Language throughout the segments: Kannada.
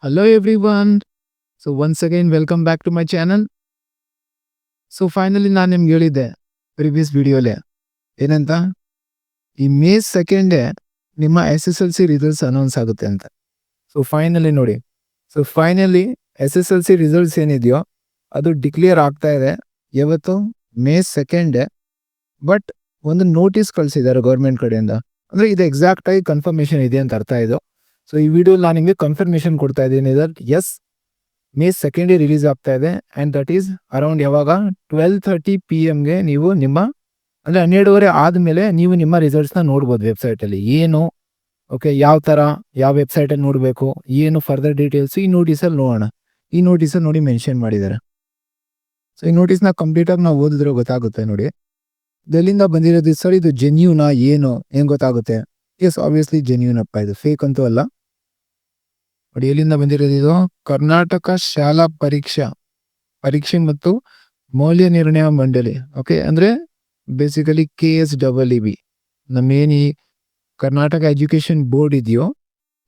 Hello everyone. So once again welcome back to my channel. So finally ನಾನು ನಿಮ್ಗೆ ಹೇಳಿದ್ದೆ ಪ್ರಿವಿಯಸ್ ವಿಡಿಯೋಲೆ ಏನಂತ ಈ ಮೇ 2 ನಿಮ್ಮ SSLC ರಿಸಲ್ಟ್ಸ್ ಅನೌನ್ಸ್ ಆಗುತ್ತೆ ಅಂತ. ಸೊ ಫೈನಲಿ ನೋಡಿ, ಸೊ ಫೈನಲಿ SSLC ರಿಸಲ್ಟ್ಸ್ ಏನಿದೆಯೋ ಅದು ಡಿಕ್ಲೇರ್ ಆಗ್ತಾ ಇದೆ ಯಾವತ್ತು ಮೇ 2. ಬಟ್ ಒಂದು ನೋಟಿಸ್ ಕಳಿಸಿದ್ದಾರೆ ಗೌರ್ಮೆಂಟ್ ಕಡೆಯಿಂದ. ಅಂದರೆ ಇದು ಎಕ್ಸಾಕ್ಟ್ ಆಗಿ ಕನ್ಫರ್ಮೇಷನ್ ಇದೆ ಅಂತ ಅರ್ಥ ಇದು. ಸೊ ಈ ವಿಡಿಯೋ ನಾನು ನಿಮಗೆ ಕನ್ಫರ್ಮೇಷನ್ ಕೊಡ್ತಾ ಇದ್ದೀನಿ ದಟ್ ಎಸ್ ಮೇ 2 ರಿಲೀಸ್ ಆಗ್ತಾ ಇದೆ ಆ್ಯಂಡ್ ದಟ್ ಈಸ್ ಅರೌಂಡ್ ಯಾವಾಗ 12:30 PM ನೀವು ನಿಮ್ಮ ಅಂದರೆ 12:30 ಆದಮೇಲೆ ನೀವು ನಿಮ್ಮ ರಿಸಲ್ಟ್ಸ್ನ ನೋಡ್ಬೋದು ವೆಬ್ಸೈಟಲ್ಲಿ. ಏನು ಓಕೆ ಯಾವ ಥರ ಯಾವ ವೆಬ್ಸೈಟಲ್ಲಿ ನೋಡಬೇಕು ಏನು ಫರ್ದರ್ ಡೀಟೇಲ್ಸ್ ಈ ನೋಟಿಸಲ್ಲಿ ನೋಡೋಣ. ಈ ನೋಟಿಸಲ್ಲಿ ನೋಡಿ ಮೆನ್ಷನ್ ಮಾಡಿದ್ದಾರೆ. ಸೊ ಈ ನೋಟಿಸ್ನ ಕಂಪ್ಲೀಟಾಗಿ ನಾವು ಓದಿದ್ರೆ ಗೊತ್ತಾಗುತ್ತೆ ನೋಡಿ. ಇದೆಲ್ಲಿಂದ ಬಂದಿರೋದು ಸರ್, ಇದು ಜೆನ್ಯೂನಾ ಏನು ಗೊತ್ತಾಗುತ್ತೆ. ಎಸ್ ಆಬ್ವಿಯಸ್ಲಿ ಜೆನ್ಯೂನ್ ಅಪ್ಪ, ಇದು ಫೇಕ್ ಅಂತೂ ಅಲ್ಲ. ನೋಡಿ ಎಲ್ಲಿಂದ ಬಂದಿರೋದು ಇದು ಕರ್ನಾಟಕ ಶಾಲಾ ಪರೀಕ್ಷೆ ಮತ್ತು ಮೌಲ್ಯ ನಿರ್ಣಯ ಮಂಡಳಿ. ಓಕೆ, ಅಂದರೆ ಬೇಸಿಕಲಿ KSEB ನಮ್ಮೇನು ಈ ಕರ್ನಾಟಕ ಎಜುಕೇಷನ್ ಬೋರ್ಡ್ ಇದೆಯೋ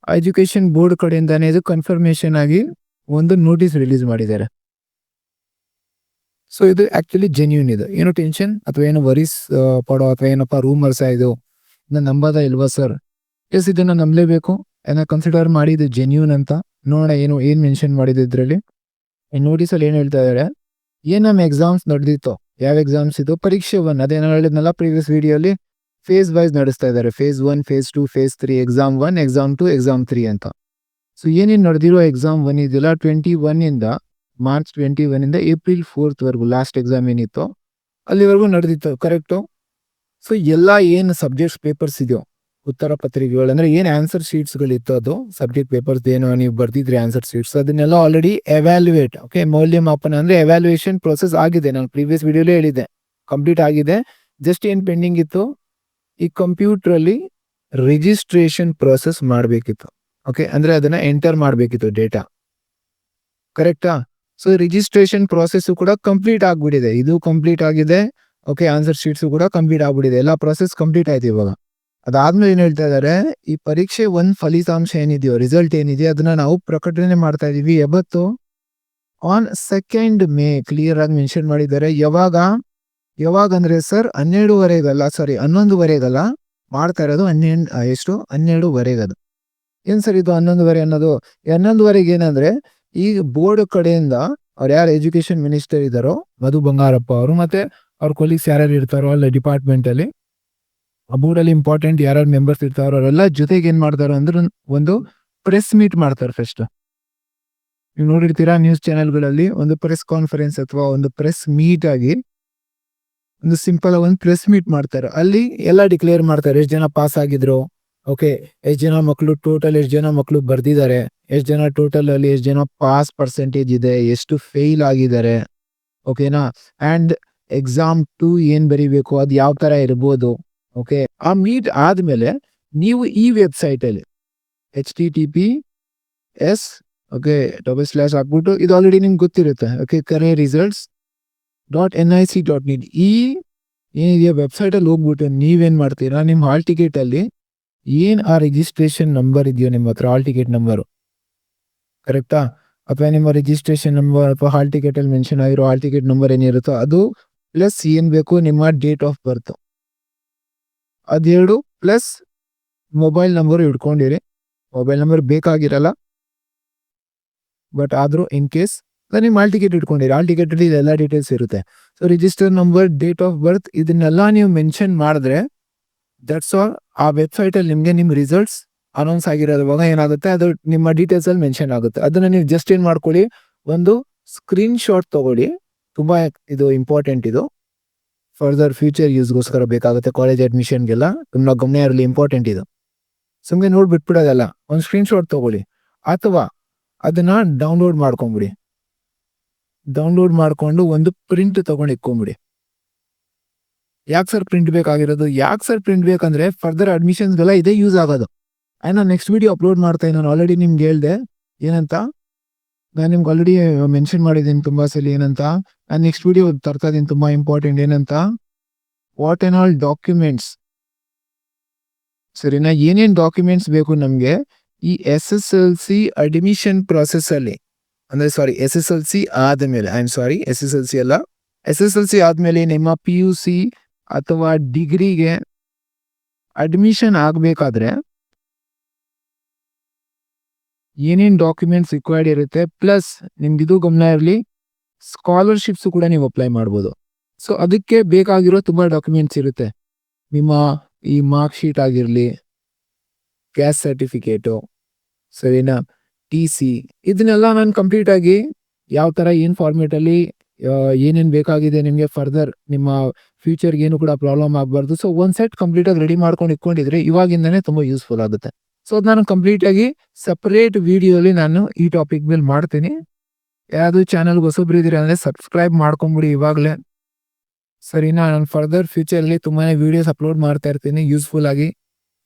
ಆ ಎಜುಕೇಷನ್ ಬೋರ್ಡ್ ಕಡೆಯಿಂದಾನೇ ಇದು ಕನ್ಫರ್ಮೇಷನ್ ಆಗಿ ಒಂದು ನೋಟಿಸ್ ರಿಲೀಸ್ ಮಾಡಿದ್ದಾರೆ. ಸೊ ಇದು ಆ್ಯಕ್ಚುಲಿ ಜೆನ್ಯೂನ್ ಇದು, ಏನು ಟೆನ್ಷನ್ ಅಥವಾ ಏನು ವರೀಸ್ ಪಡೋ ಅಥವಾ ಏನಪ್ಪ ರೂಮರ್ಸ್ ಇದು ನಂಬೋದ ಇಲ್ವಾ ಸರ್? ಎಸ್ ಇದನ್ನು ನಂಬಲೇಬೇಕು, ಏನೋ ಕನ್ಸಿಡರ್ ಮಾಡಿ ಇದು ಜೆನ್ಯೂನ್ ಅಂತ. ನೋಡೋಣ ಏನು ಮೆನ್ಷನ್ ಮಾಡಿದ್ದು ಇದರಲ್ಲಿ. ಈ ನೋಟಿಸಲ್ಲಿ ಏನು ಹೇಳ್ತಾ ಇದ್ದಾರೆ, ಏನು ನಮ್ಮ ಎಕ್ಸಾಮ್ಸ್ ನಡೆದಿತ್ತು, ಯಾವ ಎಕ್ಸಾಮ್ಸ್ ಇದು ಪರೀಕ್ಷೆ 1 ಅದೇನೋ ಹೇಳಿದ್ನಲ್ಲ ಪ್ರೀವಿಯಸ್ ವಿಡಿಯೋಲಿ, ಫೇಸ್ ವೈಸ್ ನಡೆಸ್ತಾ ಇದ್ದಾರೆ. Phase 1, phase 2, phase 3, exam 1, exam 2, exam 3 ಅಂತ. ಸೊ ಏನೇನು ನಡೆದಿರೋ ಎಕ್ಸಾಮ್ 1 ಇದೆಯಲ್ಲ 21 ಮಾರ್ಚ್ 21 ಏಪ್ರಿಲ್ 4 ಲಾಸ್ಟ್ ಎಕ್ಸಾಮ್ ಏನಿತ್ತು ಅಲ್ಲಿವರೆಗೂ ನಡೆದಿತ್ತು, ಕರೆಕ್ಟು. ಸೊ ಎಲ್ಲ ಏನು ಸಬ್ಜೆಕ್ಟ್ಸ್ ಪೇಪರ್ಸ್ ಇದೆಯೋ ಉತ್ತರ ಪತ್ರಿಕೆಗಳು ಅಂದರೆ ಏನು ಆನ್ಸರ್ ಶೀಟ್ಸ್ಗಳಿತ್ತು ಅದು ಸಬ್ಜೆಕ್ಟ್ ಪೇಪರ್ಸ್ ಏನೋ ನೀವು ಬರ್ದಿದ್ರಿ ಆನ್ಸರ್ ಶೀಟ್ಸ್ ಅದನ್ನೆಲ್ಲ ಆಲ್ರೆಡಿ ಎವ್ಯಾಲ್ಯೂಯೇಟ್ ಮೌಲ್ಯಮಾಪನ ಅಂದರೆ ಎವ್ಯಾಲ್ಯೂಯೇಷನ್ ಪ್ರೊಸೆಸ್ ಆಗಿದೆ. ನಾನು ಪ್ರೀವಿಯಸ್ ವಿಡಿಯೋಲೇ ಹೇಳಿದ್ದೆ ಕಂಪ್ಲೀಟ್ ಆಗಿದೆ. ಜಸ್ಟ್ ಏನು ಪೆಂಡಿಂಗ್ ಇತ್ತು, ಈ ಕಂಪ್ಯೂಟ್ರಲ್ಲಿ ರಿಜಿಸ್ಟ್ರೇಷನ್ ಪ್ರೊಸೆಸ್ ಮಾಡಬೇಕಿತ್ತು. ಓಕೆ, ಅಂದರೆ ಅದನ್ನು ಎಂಟರ್ ಮಾಡಬೇಕಿತ್ತು ಡೇಟಾ, ಕರೆಕ್ಟಾ? ಸೊ ರಿಜಿಸ್ಟ್ರೇಷನ್ ಪ್ರೊಸೆಸ್ಸು ಕೂಡ ಕಂಪ್ಲೀಟ್ ಆಗಿಬಿಟ್ಟಿದೆ, ಇದು ಕಂಪ್ಲೀಟ್ ಆಗಿದೆ. ಓಕೆ, ಆನ್ಸರ್ ಶೀಟ್ಸು ಕೂಡ ಕಂಪ್ಲೀಟ್ ಆಗ್ಬಿಟ್ಟಿದೆ, ಎಲ್ಲ ಪ್ರೊಸೆಸ್ ಕಂಪ್ಲೀಟ್ ಆಯ್ತು ಇವಾಗ. ಅದಾದ್ಮೇಲೆ ಏನು ಹೇಳ್ತಾ ಇದ್ದಾರೆ, ಈ ಪರೀಕ್ಷೆ 1 ಫಲಿತಾಂಶ ಏನಿದೆಯೋ ರಿಸಲ್ಟ್ ಏನಿದೆ ಅದನ್ನ ನಾವು ಪ್ರಕಟಣೆ ಮಾಡ್ತಾ ಇದೀವಿ ಯಾವತ್ತು ಆನ್ 2 ಮೇ. ಕ್ಲಿಯರ್ ಆಗಿ ಮೆನ್ಷನ್ ಮಾಡಿದ್ದಾರೆ. ಯಾವಾಗ ಅಂದ್ರೆ ಸರ್ 11:30ಗಲ್ಲ ಮಾಡ್ತಾ ಇರೋದು. 12:30 ಏನ್ ಸರ್ ಇದು 11:30 ಅನ್ನೋದು? 11:30 ಏನಂದ್ರೆ ಈ ಬೋರ್ಡ್ ಕಡೆಯಿಂದ ಅವ್ರು ಯಾರು ಎಜುಕೇಶನ್ ಮಿನಿಸ್ಟರ್ ಇದ್ದಾರೋ ಮಧು ಬಂಗಾರಪ್ಪ ಅವರು ಮತ್ತೆ ಅವ್ರ ಕೊಲೀಗ್ಸ್ ಯಾರ್ಯಾರು ಇರ್ತಾರೋ ಅಲ್ಲ ಡಿಪಾರ್ಟ್ಮೆಂಟ್ ಅಲ್ಲಿ, ಆ ಬೋರ್ಡಲ್ಲಿ ಇಂಪಾರ್ಟೆಂಟ್ ಯಾರ್ಯಾರು ಮೆಂಬರ್ಸ್ ಇರ್ತಾರೋ ಅವರೆಲ್ಲ ಜೊತೆಗೆ ಏನ್ ಮಾಡ್ತಾರೋ ಅಂದ್ರೆ ಒಂದು ಪ್ರೆಸ್ ಮೀಟ್ ಮಾಡ್ತಾರೆ. ಫಸ್ಟ್ ನೀವು ನೋಡಿರ್ತೀರಾ ನ್ಯೂಸ್ ಚಾನೆಲ್ಗಳಲ್ಲಿ ಒಂದು ಪ್ರೆಸ್ ಕಾನ್ಫರೆನ್ಸ್ ಅಥವಾ ಒಂದು ಪ್ರೆಸ್ ಮೀಟ್ ಆಗಿ ಒಂದು ಸಿಂಪಲ್ ಒಂದು ಪ್ರೆಸ್ ಮೀಟ್ ಮಾಡ್ತಾರೆ. ಅಲ್ಲಿ ಎಲ್ಲ ಡಿಕ್ಲೇರ್ ಮಾಡ್ತಾರೆ, ಎಷ್ಟು ಜನ ಪಾಸ್ ಆಗಿದ್ರು, ಓಕೆ ಎಷ್ಟು ಜನ ಮಕ್ಕಳು ಟೋಟಲ್, ಎಷ್ಟು ಜನ ಮಕ್ಕಳು ಬರ್ದಿದ್ದಾರೆ, ಎಷ್ಟು ಜನ ಟೋಟಲ್ ಅಲ್ಲಿ ಎಷ್ಟು ಜನ ಪಾಸ್ ಪರ್ಸೆಂಟೇಜ್ ಇದೆ, ಎಷ್ಟು ಫೇಲ್ ಆಗಿದ್ದಾರೆ, ಓಕೆನಾ? ಆ್ಯಂಡ್ ಎಕ್ಸಾಮ್ 2 ಏನು ಬರೀಬೇಕು ಅದು ಯಾವ ಥರ ಇರ್ಬೋದು. ಓಕೆ, ಆ ಮೀಟ್ ಆದಮೇಲೆ ನೀವು ಈ ವೆಬ್ಸೈಟಲ್ಲಿ HTTPS ಓಕೆ / ಹಾಕ್ಬಿಟ್ಟು ಇದು ಆಲ್ರೆಡಿ ನಿಮ್ಗೆ ಗೊತ್ತಿರುತ್ತೆ. ಓಕೆ, careerresults.nic.in ಈ ಏನಿದೆಯಾ ವೆಬ್ಸೈಟಲ್ಲಿ ಹೋಗ್ಬಿಟ್ಟು ನೀವೇನು ಮಾಡ್ತೀರಾ, ನಿಮ್ಮ ಹಾಲ್ ಟಿಕೆಟಲ್ಲಿ ಏನು ಆ ರಿಜಿಸ್ಟ್ರೇಷನ್ ನಂಬರ್ ಇದೆಯೋ ನಿಮ್ಮ ಹತ್ರ, ಹಾಲ್ ಟಿಕೆಟ್ ನಂಬರು ಕರೆಕ್ಟಾ, ಅಥವಾ ನಿಮ್ಮ ರಿಜಿಸ್ಟ್ರೇಷನ್ ನಂಬರ್ ಅಥವಾ ಹಾಲ್ ಟಿಕೆಟಲ್ಲಿ ಮೆನ್ಷನ್ ಆಗಿರೋ ಹಾಲ್ ಟಿಕೆಟ್ ನಂಬರ್ ಏನಿರುತ್ತೋ ಅದು ಪ್ಲಸ್ ಏನು ಬೇಕು ನಿಮ್ಮ ಡೇಟ್ ಆಫ್ ಬರ್ತ್ ಅದೆರಡು ಪ್ಲಸ್ ಮೊಬೈಲ್ ನಂಬರು ಇಟ್ಕೊಂಡಿರಿ. ಮೊಬೈಲ್ ನಂಬರ್ ಬೇಕಾಗಿರಲ್ಲ, ಬಟ್ ಆದರೂ ಇನ್ ಕೇಸ್ ನಿಮ್ಮ ಹಾಲ್ ಟಿಕೆಟ್ ಇಟ್ಕೊಂಡಿರಿ. ಹಾಲ್ ಟಿಕೆಟಲ್ಲಿ ಇದೆಲ್ಲ ಡೀಟೇಲ್ಸ್ ಇರುತ್ತೆ. So register number, date of ಬರ್ತ್ ಇದನ್ನೆಲ್ಲ ನೀವು ಮೆನ್ಷನ್ ಮಾಡಿದ್ರೆ ದಟ್ಸ್ ಆಲ್. ಆ ವೆಬ್ಸೈಟಲ್ಲಿ ನಿಮಗೆ ನಿಮ್ಮ ರಿಸಲ್ಟ್ಸ್ ಅನೌನ್ಸ್ ಆಗಿರೋವಾಗ ಏನಾಗುತ್ತೆ ಅದು ನಿಮ್ಮ ಡೀಟೇಲ್ಸಲ್ಲಿ ಮೆನ್ಷನ್ ಆಗುತ್ತೆ. ಅದನ್ನು ನೀವು ಜಸ್ಟ್ ಏನು ಮಾಡ್ಕೊಳ್ಳಿ, ಒಂದು ಸ್ಕ್ರೀನ್ ಶಾಟ್ ತೊಗೊಳ್ಳಿ. ತುಂಬ ಇದು ಇಂಪಾರ್ಟೆಂಟ್, ಇದು ಫರ್ದರ್ ಫ್ಯೂಚರ್ ಯೂಸ್ಗೋಸ್ಕರ ಬೇಕಾಗುತ್ತೆ, ಕಾಲೇಜ್ ಅಡ್ಮಿಷನ್ಗೆಲ್ಲ ತುಂಬ ಗಮನ ಇರಲಿ, ಇಂಪಾರ್ಟೆಂಟ್ ಇದು. ಸುಮ್ಮನೆ ನೋಡ್ಬಿಟ್ಬಿಡೋದಲ್ಲ, ಒಂದು ಸ್ಕ್ರೀನ್ ಶಾಟ್ ತೊಗೊಳ್ಳಿ ಅಥವಾ ಅದನ್ನು ಡೌನ್ಲೋಡ್ ಮಾಡ್ಕೊಂಬಿಡಿ. ಡೌನ್ಲೋಡ್ ಮಾಡಿಕೊಂಡು ಒಂದು ಪ್ರಿಂಟ್ ತೊಗೊಂಡು ಇಟ್ಕೊಂಬಿಡಿ. ಯಾಕೆ ಸರ್ ಪ್ರಿಂಟ್ ಬೇಕಾಗಿರೋದು? ಬೇಕಂದ್ರೆ ಫರ್ದರ್ ಅಡ್ಮಿಷನ್ಸ್ಗೆಲ್ಲ ಇದೇ ಯೂಸ್ ಆಗೋದು. ನಾನು ನೆಕ್ಸ್ಟ್ ವಿಡಿಯೋ ಅಪ್ಲೋಡ್ ಮಾಡ್ತೀನಿ. ನಾನು ಆಲ್ರೆಡಿ ನಿಮ್ಗೆ ಹೇಳಿದೆ ಏನಂತ, ನಾನು ನಿಮ್ಗೆ ಆಲ್ರೆಡಿ ಮೆನ್ಷನ್ ಮಾಡಿದ್ದೀನಿ ತುಂಬ ಸಲ ಏನಂತ. ನಾನು ನೆಕ್ಸ್ಟ್ ವಿಡಿಯೋ ತರ್ತಾ ಇದ್ದೀನಿ, ತುಂಬ ಇಂಪಾರ್ಟೆಂಟ್. ಏನಂತ, ವಾಟ್ ಆ್ಯಂಡ್ ಆಲ್ ಡಾಕ್ಯುಮೆಂಟ್ಸ್, ಸರಿನಾ? ಏನೇನು ಡಾಕ್ಯುಮೆಂಟ್ಸ್ ಬೇಕು ನಮಗೆ, ಈ SSLC ಅಡ್ಮಿಷನ್ ಪ್ರಾಸೆಸ್ ಅಲ್ಲಿ ಅಂದ್ರೆ SSLC ಆದ್ಮೇಲೆ SSLC ಅಲ್ಲ, SSLC ಆದ್ಮೇಲೆ ನಿಮ್ಮ PUC ಅಥವಾ ಡಿಗ್ರಿಗೆ ಅಡ್ಮಿಷನ್ ಆಗ್ಬೇಕಾದ್ರೆ ಏನೇನ್ ಡಾಕ್ಯುಮೆಂಟ್ಸ್ ರಿಕ್ವೈರ್ಡ್ ಇರುತ್ತೆ, ಪ್ಲಸ್ ನಿಮ್ಗಿದು ಗಮನ ಇರಲಿ, ಸ್ಕಾಲರ್ಶಿಪ್ಸ್ ಕೂಡ ನೀವು ಅಪ್ಲೈ ಮಾಡ್ಬೋದು. ಸೊ ಅದಕ್ಕೆ ಬೇಕಾಗಿರೋ ತುಂಬಾ ಡಾಕ್ಯುಮೆಂಟ್ಸ್ ಇರುತ್ತೆ. ನಿಮ್ಮ ಈ ಮಾರ್ಕ್ ಶೀಟ್ ಆಗಿರಲಿ, ಕ್ಯಾಸ್ಟ್ ಸರ್ಟಿಫಿಕೇಟು, ಸರಿನಾ, TC, ಇದನ್ನೆಲ್ಲ ನಾನು ಕಂಪ್ಲೀಟ್ ಆಗಿ ಯಾವ ಥರ ಏನು ಫಾರ್ಮೇಟಲ್ಲಿ ಏನೇನು ಬೇಕಾಗಿದೆ ನಿಮಗೆ ಫರ್ದರ್ ನಿಮ್ಮ ಫ್ಯೂಚರ್ಗೆ ಏನು ಕೂಡ ಪ್ರಾಬ್ಲಮ್ ಆಗಬಾರ್ದು. ಸೊ ಒಂದು ಸೆಟ್ ಕಂಪ್ಲೀಟಾಗಿ ರೆಡಿ ಮಾಡ್ಕೊಂಡು ಇಟ್ಕೊಂಡಿದ್ರೆ ಇವಾಗಿಂದನೇ ತುಂಬ ಯೂಸ್ಫುಲ್ ಆಗುತ್ತೆ. ಸೊ ಅದು ನಾನು ಕಂಪ್ಲೀಟಾಗಿ ಸಪ್ರೇಟ್ ವಿಡಿಯೋಲಿ ನಾನು ಈ ಟಾಪಿಕ್ ಮೇಲೆ ಮಾಡ್ತೀನಿ. ಯಾವುದು ಚಾನಲ್ಗೆ ಹೊಸಬ್ರು ಇದ್ದೀರಾ ಅಂದರೆ ಸಬ್ಸ್ಕ್ರೈಬ್ ಮಾಡ್ಕೊಂಬಿಡಿ ಇವಾಗಲೇ, ಸರಿನಾ. ನಾನು ಫರ್ದರ್ ಫ್ಯೂಚರಲ್ಲಿ ತುಂಬಾ ವೀಡಿಯೋಸ್ ಅಪ್ಲೋಡ್ ಮಾಡ್ತಾ ಇರ್ತೀನಿ ಯೂಸ್ಫುಲ್ ಆಗಿ,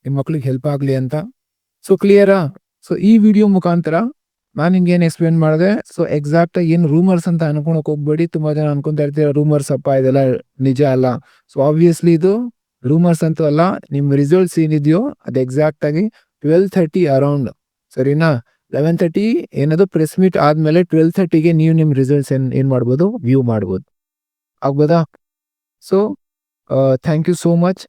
ನಿಮ್ಮ ಮಕ್ಳಿಗೆ ಹೆಲ್ಪ್ ಆಗಲಿ ಅಂತ. ಸೊ ಕ್ಲಿಯರಾ? ಸೊ ಈ ವಿಡಿಯೋ ಮುಖಾಂತರ ನಾನು ನಿಮ್ಗೆ ಏನು ಎಕ್ಸ್ಪ್ಲೇನ್ ಮಾಡಿದೆ. ಸೊ ಎಕ್ಸಾಕ್ಟಾಗಿ ಏನು ರೂಮರ್ಸ್ ಅಂತ ಅನ್ಕೊಳಕ್ ಹೋಗ್ಬೇಡಿ. ತುಂಬ ಜನ ಅನ್ಕೊಂತ ಇರ್ತೀರ ರೂಮರ್ಸ್ ಅಪ್ಪ ಇದೆಲ್ಲ ನಿಜ ಅಲ್ಲ. ಸೊ ಆಬ್ವಿಯಸ್ಲಿ ಇದು ರೂಮರ್ಸ್ ಅಂತೂ ಅಲ್ಲ. ನಿಮ್ಮ ರಿಸಲ್ಟ್ಸ್ ಏನಿದೆಯೋ ಅದು ಎಕ್ಸಾಕ್ಟಾಗಿ 12:30 ಅರೌಂಡ್, ಸರಿನಾ. 11:30 ಏನದು ಪ್ರೆಸ್ ಮೀಟ್ ಆದಮೇಲೆ 12:30ಗೆ ನೀವು ನಿಮ್ಮ ರಿಸಲ್ಟ್ಸ್ ಏನು ಮಾಡ್ಬೋದು, ವ್ಯೂ ಮಾಡ್ಬೋದು, ಆಗ್ಬೋದಾ. So thank you so much.